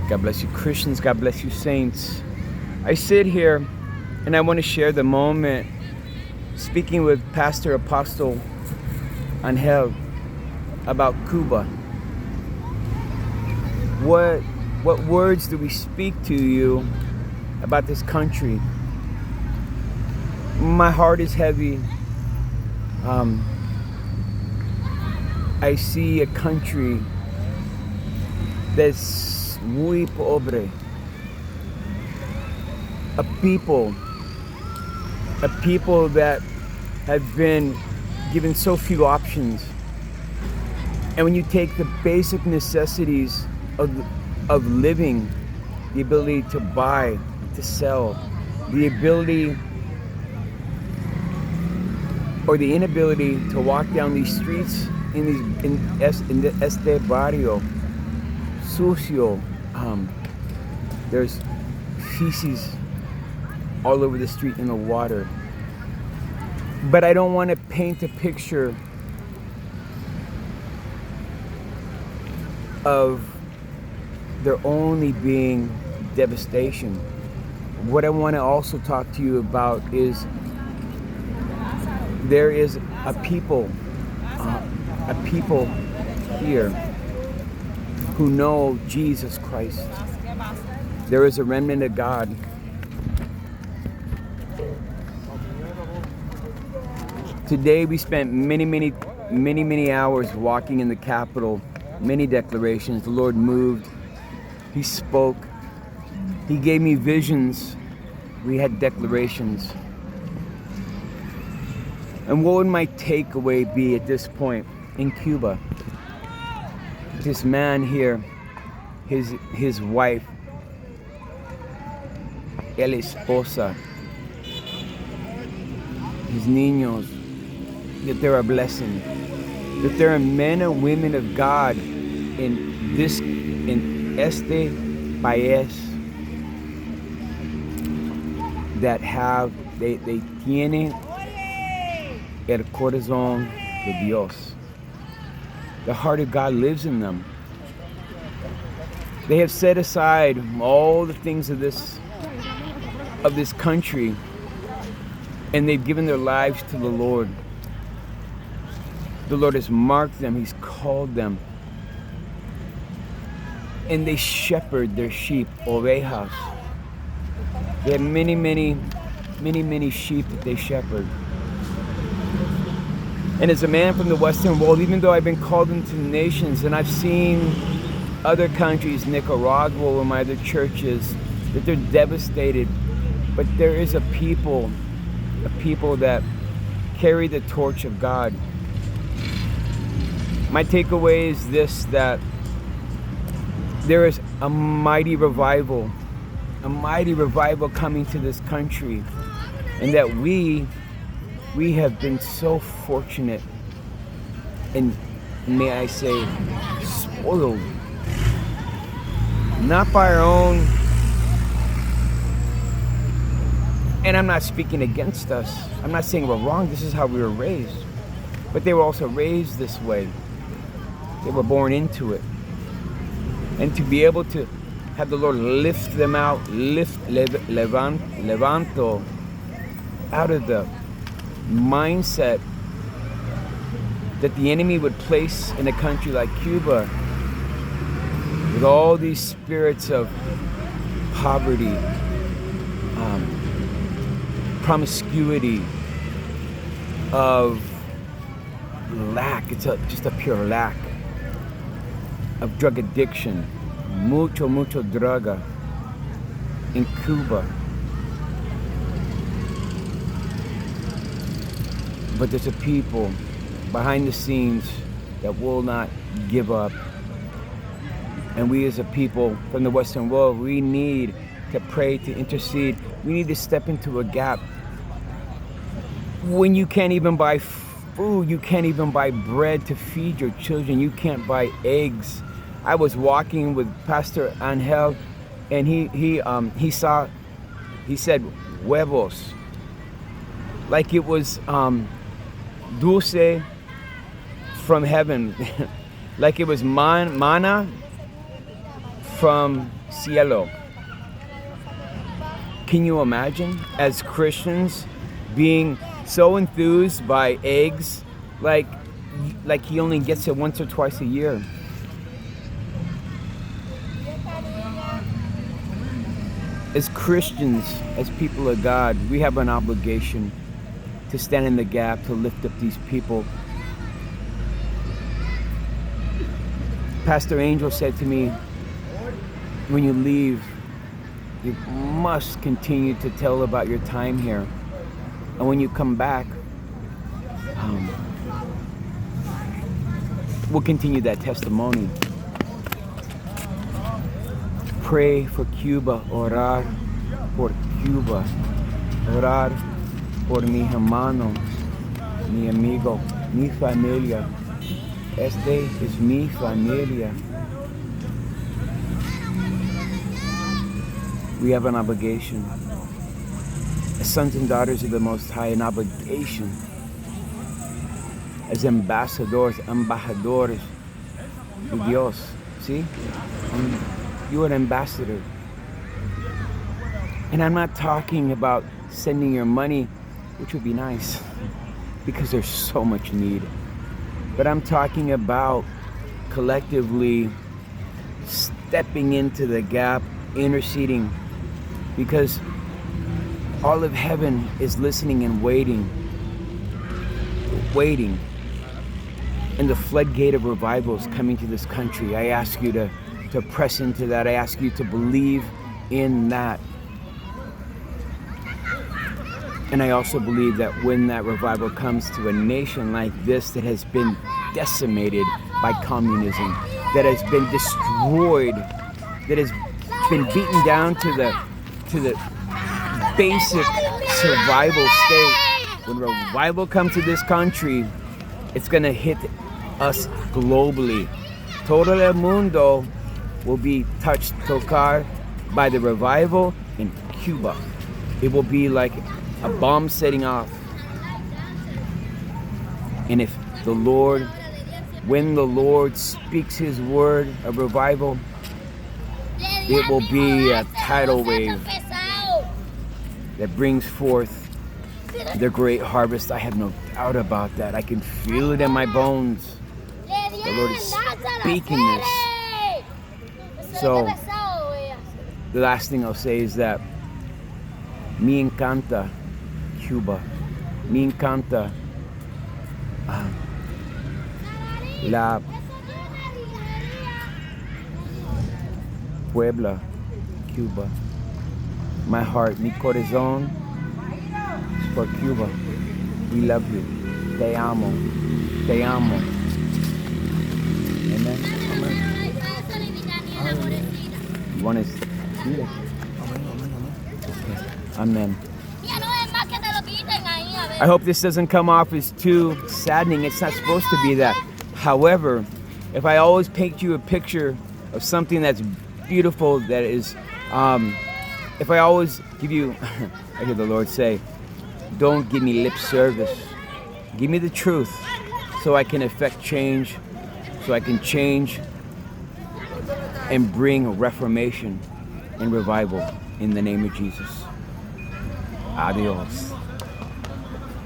God bless you, Christians. God bless you, saints. I sit here and I want to share the moment speaking with Pastor Apostle Angel about Cuba. What words do we speak to you about this country? My heart is heavy. I see a country that's muy pobre. A people that have been given so few options. And when you take the basic necessities of living, the ability to buy, to sell, the ability or the inability to walk down these streets in este barrio sucio, there's feces all over the street in the water. But I don't want to paint a picture of there only being devastation. What I want to also talk to you about is there is a people here who know Jesus Christ. There is a remnant of God. Today we spent many hours walking in the Capitol, many declarations. The Lord moved, He spoke, He gave me visions, we had declarations. And what would my takeaway be at this point in Cuba? This man here, his wife, el esposa, his niños, that they're a blessing, that there are men and women of God in este país that they tienen el corazón de Dios. The heart of God lives in them. They have set aside all the things of this country, and they've given their lives to the Lord. The Lord has marked them, He's called them. And they shepherd their sheep, ovejas. They have many sheep that they shepherd. And as a man from the Western world, even though I've been called into the nations and I've seen other countries, Nicaragua or my other churches, that they're devastated, but there is a people that carry the torch of God. My takeaway is this, that there is a mighty revival coming to this country, and that we have been so fortunate and, may I say, spoiled. Not by our own, and I'm not speaking against us. I'm not saying we're wrong. This is how we were raised. But they were also raised this way. They were born into it. And to be able to have the Lord lift them out, levanto, out of the mindset that the enemy would place in a country like Cuba, with all these spirits of poverty, promiscuity, of lack. It's just a pure lack of drug addiction, mucho droga in Cuba. But there's a people behind the scenes that will not give up. And we as a people from the Western world, we need to pray, to intercede. We need to step into a gap. When you can't even buy food, you can't even buy bread to feed your children, you can't buy eggs. I was walking with Pastor Angel, and he said huevos, like it was dulce from heaven, like it was manna from cielo. Can you imagine, as Christians, being so enthused by eggs, like he only gets it once or twice a year? As Christians, as people of God, we have an obligation to stand in the gap, to lift up these people. Pastor Angel said to me, when you leave, you must continue to tell about your time here. And when you come back, we'll continue that testimony. Pray for Cuba, orar por Cuba, orar por mi hermano, mi amigo, mi familia. Este es mi familia. We have an obligation, as sons and daughters of the Most High, an obligation, as ambassadors, embajadores de Dios, see? You're an ambassador. And I'm not talking about sending your money, which would be nice, because there's so much need. But I'm talking about collectively stepping into the gap, interceding, because all of heaven is listening and waiting. And the floodgate of revival is coming to this country. I ask you to press into that. I ask you to believe in that. And I also believe that when that revival comes to a nation like this that has been decimated by communism, that has been destroyed, that has been beaten down to the basic survival state, when revival comes to this country, it's going to hit us globally. Todo el mundo will be touched, tocar, by the revival in Cuba. It will be like a bomb setting off. And if the Lord, when the Lord speaks His word of revival, it will be a tidal wave that brings forth the great harvest. I have no doubt about that. I can feel it in my bones. The Lord is speaking this. So, the last thing I'll say is that me encanta Cuba. Me encanta la Puebla, Cuba. My heart, mi corazón is for Cuba. We love you. Te amo. Te amo. Amen. You want to see it? Amen. I hope this doesn't come off as too saddening. It's not supposed to be that. However, if I always paint you a picture of something that's beautiful, that is, if I always give you, I hear the Lord say, don't give me lip service. Give me the truth so I can effect change, so I can change and bring reformation and revival in the name of Jesus. Adios.